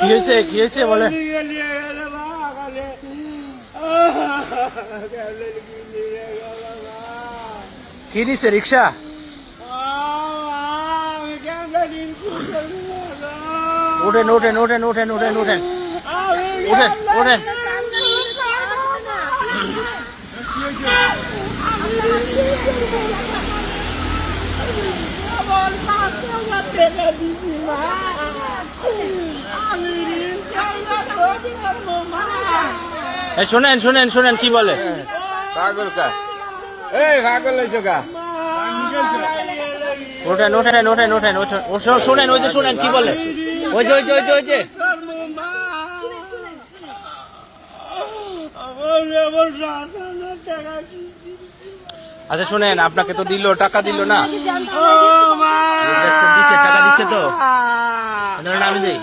কি হয়েছে বলেন? কি নিছে রিক্সা? ওঠেন ওঠেন ওঠেন ওঠেন ওঠেন ওঠেন ওঠেন ওঠেন। শোনেন শোনেন শোনেন কি বলে। পাগল কা এই পাগল হইছো কা ওঠেন ওঠেন ওঠেন ওঠেন ওঠেন। শোনেন ওই যে শোনেন কি বলে। ওই যে ওই যে ওই যে ওই যে আচ্ছা শোনেন, আপনাকে তো দিল, টাকা দিল না? দিচ্ছে, টাকা দিচ্ছে তো? ধরেন আমি দিই।